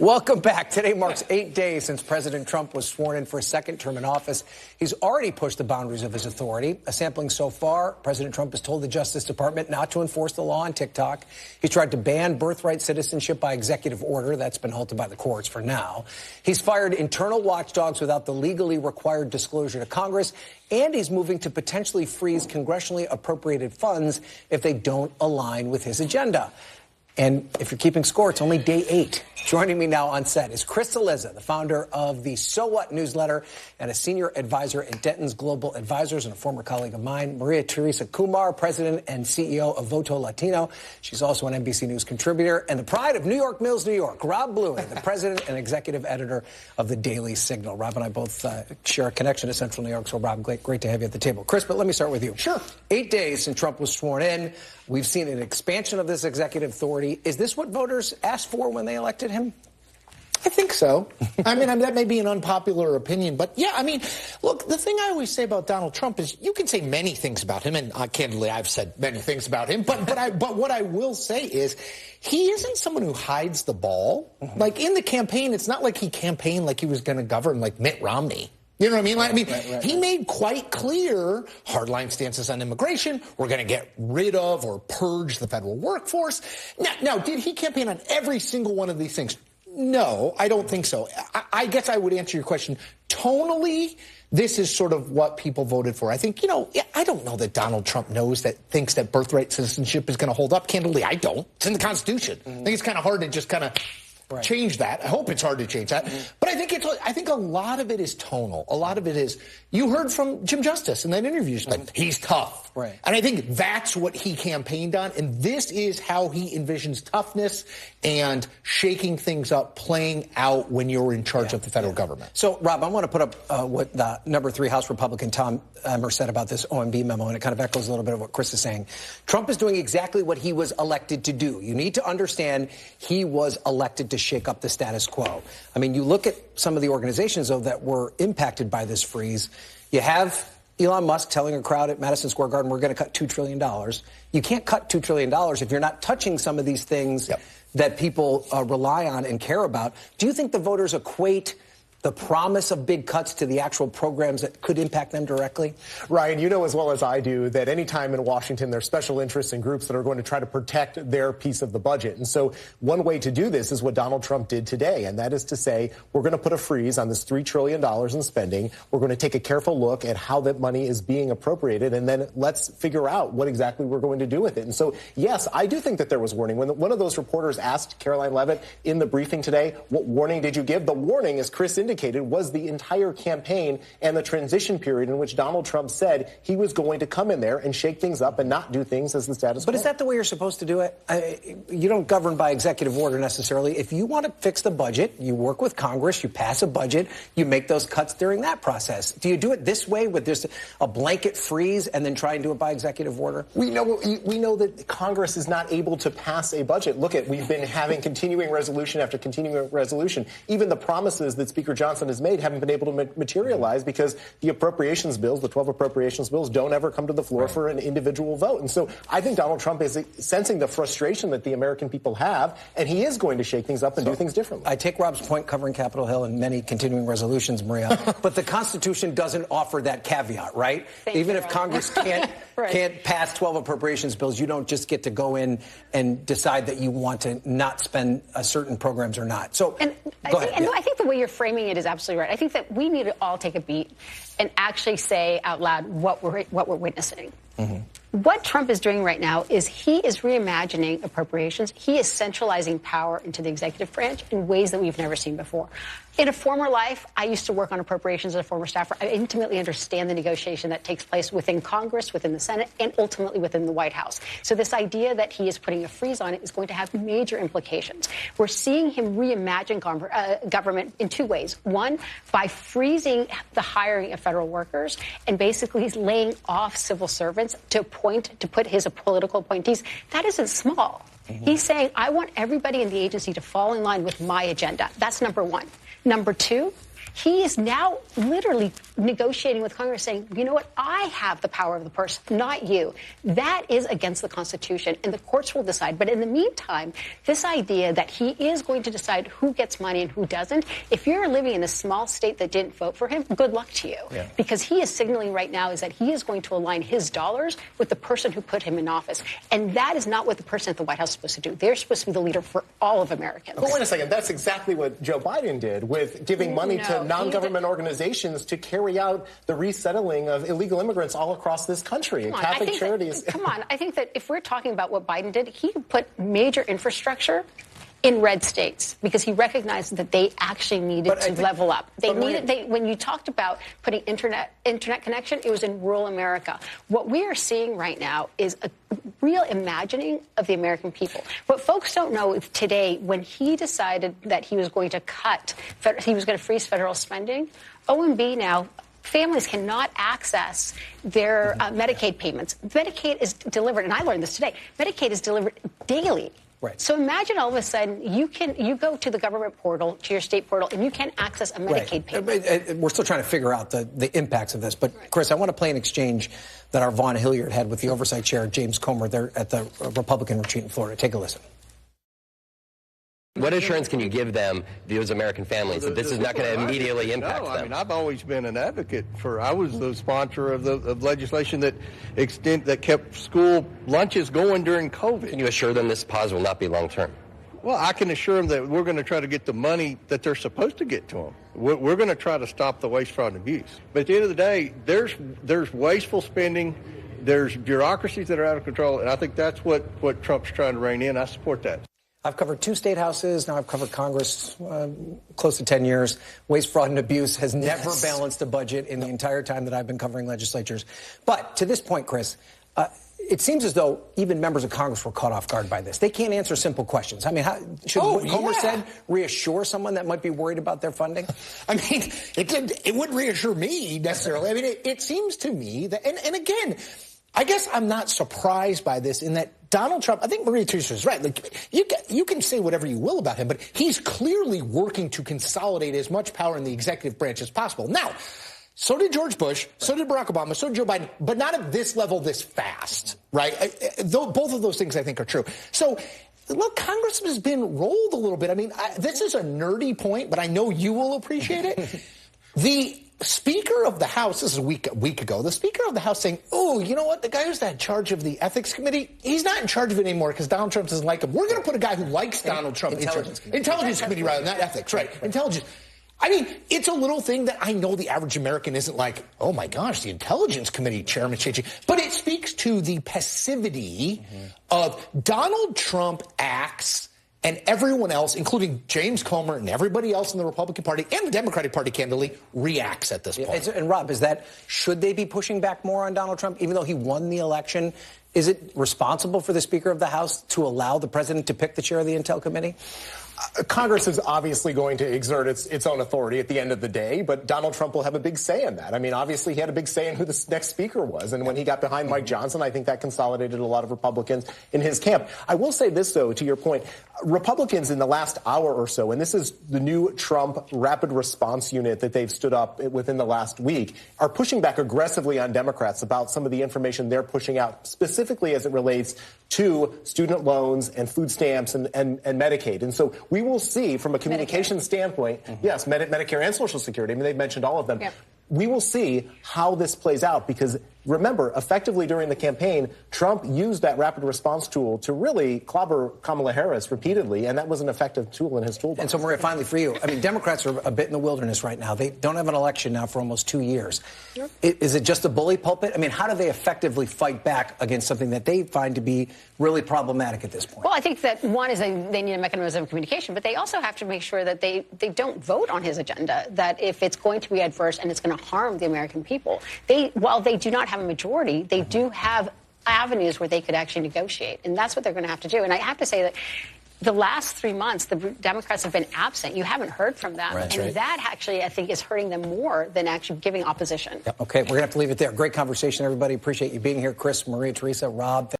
Welcome back. Today marks 8 days since President Trump was sworn in for a second term in office. He's already pushed the boundaries of his authority. A sampling so far, President Trump has told the Justice Department not to enforce the law on TikTok. He tried to ban birthright citizenship by executive order. That's been halted by the courts for now. He's fired internal watchdogs without the legally required disclosure to Congress. And he's moving to potentially freeze congressionally appropriated funds if they don't align with his agenda. And if you're keeping score, it's only day 8. Joining me now on set is Cillizza, the founder of the So What newsletter and a senior advisor at Denton's Global Advisors and a former colleague of mine. Teresa Kumar, president and CEO of Voto Latino. She's also an NBC News contributor. And the pride of New York Mills, New York, Rob Bluey, the president and executive editor of the Daily Signal. Rob and I both share a connection to Central New York. So, Rob, great to have you at the table. Chris, but let me start with you. Sure. 8 days since Trump was sworn in. We've seen an expansion of this executive authority. Is this what voters asked for when they elected him? I think so. I mean, that may be an unpopular opinion, but yeah, I mean, look, the thing I always say about Donald Trump is you can say many things about him, and candidly, I've said many things about him, but what I will say is he isn't someone who hides the ball. Mm-hmm. Like in the campaign, it's not like he campaigned like he was going to govern like Mitt Romney. You know what I mean? Right. He made quite clear hardline stances on immigration. We're going to get rid of or purge the federal workforce. Now, did he campaign on every single one of these things? No, I don't think so. I guess I would answer your question. Tonally, this is sort of what people voted for. I think, I don't know that Donald Trump thinks that birthright citizenship is going to hold up. Candidly, I don't. It's in the Constitution. Mm-hmm. I think it's kind of hard to just kind of change that. I hope it's hard to change that. Mm-hmm. But I think a lot of it is tonal. A lot of it is, you heard from Jim Justice in that interview, like, he's tough. Right. And I think that's what he campaigned on. And this is how he envisions toughness and shaking things up, playing out when you're in charge of the federal government. So, Rob, I want to put up what the number 3 House Republican Tom Emmer said about this OMB memo, and it kind of echoes a little bit of what Chris is saying. Trump is doing exactly what he was elected to do. You need to understand he was elected to shake up the status quo. I mean, you look at some of the organizations, though, that were impacted by this freeze. You have Elon Musk telling a crowd at Madison Square Garden, we're going to cut $2 trillion. You can't cut $2 trillion if you're not touching some of these things that people rely on and care about. Do you think the voters equate the promise of big cuts to the actual programs that could impact them directly? Ryan, you know as well as I do that any time in Washington there's special interests and groups that are going to try to protect their piece of the budget. And so one way to do this is what Donald Trump did today, and that is to say we're going to put a freeze on this $3 trillion in spending. We're going to take a careful look at how that money is being appropriated, and then let's figure out what exactly we're going to do with it. And so, yes, I do think that there was warning. When one of those reporters asked Caroline Leavitt in the briefing today, what warning did you give? The warning, as Chris indicated, was the entire campaign and the transition period in which Donald Trump said he was going to come in there and shake things up and not do things as the status quo. But is that the way you're supposed to do it? You don't govern by executive order necessarily. If you want to fix the budget, you work with Congress, you pass a budget, you make those cuts during that process. Do you do it this way with just a blanket freeze and then try and do it by executive order? We know that Congress is not able to pass a budget. We've been having continuing resolution after continuing resolution. Even the promises that Speaker Johnson has made haven't been able to materialize because the appropriations bills, the 12 appropriations bills, don't ever come to the floor for an individual vote. And so I think Donald Trump is sensing the frustration that the American people have, and he is going to shake things up and do things differently. I take Rob's point covering Capitol Hill and many continuing resolutions, Maria, but the Constitution doesn't offer that caveat, right? Even if Congress can't pass 12 appropriations bills, you don't just get to go in and decide that you want to not spend certain programs or not. So go ahead. I think the way you're framing it is absolutely right. I think that we need to all take a beat and actually say out loud what we're witnessing. Mm-hmm. What Trump is doing right now is he is reimagining appropriations. He is centralizing power into the executive branch in ways that we've never seen before. In a former life, I used to work on appropriations as a former staffer. I intimately understand the negotiation that takes place within Congress, within the Senate, and ultimately within the White House. So this idea that he is putting a freeze on it is going to have major implications. We're seeing him reimagine government in 2 ways. One, by freezing the hiring of federal workers, and basically he's laying off civil servants to put his political appointees. That isn't small. Mm-hmm. He's saying, I want everybody in the agency to fall in line with my agenda. That's number one. Number two, He is now literally negotiating with Congress saying, you know what, I have the power of the purse, not you. That is against the Constitution, and the courts will decide. But in the meantime, this idea that he is going to decide who gets money and who doesn't, if you're living in a small state that didn't vote for him, good luck to you. Yeah. Because he is signaling right now is that he is going to align his dollars with the person who put him in office. And that is not what the person at the White House is supposed to do. They're supposed to be the leader for all of Americans. But wait a second, that's exactly what Joe Biden did with giving money to non-government organizations to carry out the resettling of illegal immigrants all across this country. Catholic Charities. Come on, I think that if we're talking about what Biden did, he put major infrastructure in red states because he recognized that they actually needed to level up. When you talked about putting internet connection, it was in rural America. What we are seeing right now is a real imagining of the American people. What folks don't know is today, when he decided that he was going to freeze federal spending, OMB now, families cannot access their Medicaid payments. Medicaid is delivered, and I learned this today, Medicaid is delivered daily. Right. So imagine all of a sudden you go to the government portal, to your state portal, and you can access a Medicaid payment. We're still trying to figure out the impacts of this. But, Chris, I want to play an exchange that our Vaughn Hilliard had with the Oversight Chair, James Comer, there at the Republican retreat in Florida. Take a listen. What assurance can you give them, those American families, that this is not going to immediately impact them? I mean, I've always been an advocate I was the sponsor of legislation that kept school lunches going during COVID. Can you assure them this pause will not be long-term? Well, I can assure them that we're going to try to get the money that they're supposed to get to them. We're going to try to stop the waste, fraud, and abuse. But at the end of the day, there's wasteful spending, there's bureaucracies that are out of control, and I think that's what Trump's trying to rein in. I support that. I've covered 2 state houses. Now I've covered Congress close to 10 years. Waste, fraud, and abuse has never balanced a budget in the entire time that I've been covering legislatures. But to this point, Chris, it seems as though even members of Congress were caught off guard by this. They can't answer simple questions. I mean, should what Comer said reassure someone that might be worried about their funding? I mean, it wouldn't reassure me necessarily. I mean, it seems to me that, and again, I guess I'm not surprised by this in that Donald Trump, I think Maria Teresa is right. Like, you can say whatever you will about him, but he's clearly working to consolidate as much power in the executive branch as possible. Now, so did George Bush, so did Barack Obama, so did Joe Biden, but not at this level this fast, right? Both of those things I think are true. So, look, Congress has been rolled a little bit. I mean, this is a nerdy point, but I know you will appreciate it. The Speaker of the House, this is a week ago, the Speaker of the House saying, oh, you know what, the guy who's in charge of the Ethics Committee, he's not in charge of it anymore because Donald Trump doesn't like him. We're going to put a guy who likes Donald Trump in charge. Intelligence Committee, rather, not Ethics, right. Intelligence. I mean, it's a little thing that I know the average American isn't like, oh, my gosh, the Intelligence Committee chairman changing. But it speaks to the passivity of Donald Trump acts and everyone else, including James Comer and everybody else in the Republican Party and the Democratic Party, candidly, reacts at this point. And Rob, should they be pushing back more on Donald Trump, even though he won the election? Is it responsible for the Speaker of the House to allow the president to pick the chair of the Intel Committee? Congress is obviously going to exert its own authority at the end of the day, but Donald Trump will have a big say in that. I mean, obviously, he had a big say in who the next speaker was. And when he got behind Mike Johnson, I think that consolidated a lot of Republicans in his camp. I will say this, though, to your point. Republicans in the last hour or so, and this is the new Trump rapid response unit that they've stood up within the last week, are pushing back aggressively on Democrats about some of the information they're pushing out, specifically as it relates to student loans and food stamps and Medicaid. And so we will see from a communication standpoint, yes, Medicare and Social Security, I mean, they've mentioned all of them. Yep. We will see how this plays out because, remember, effectively during the campaign, Trump used that rapid response tool to really clobber Kamala Harris repeatedly, and that was an effective tool in his toolbox. And so, Maria, finally for you, I mean, Democrats are a bit in the wilderness right now. They don't have an election now for almost 2 years. Yep. Is it just a bully pulpit? I mean, how do they effectively fight back against something that they find to be really problematic at this point? Well, I think that one is they need a mechanism of communication, but they also have to make sure that they don't vote on his agenda, that if it's going to be adverse and it's going to harm the American people, while they do not have a majority, they do have avenues where they could actually negotiate. And that's what they're going to have to do. And I have to say that the last 3 months, the Democrats have been absent. You haven't heard from them. Right, and that actually, I think, is hurting them more than actually giving opposition. Yep. Okay, we're going to have to leave it there. Great conversation, everybody. Appreciate you being here. Chris, Maria, Teresa, Rob.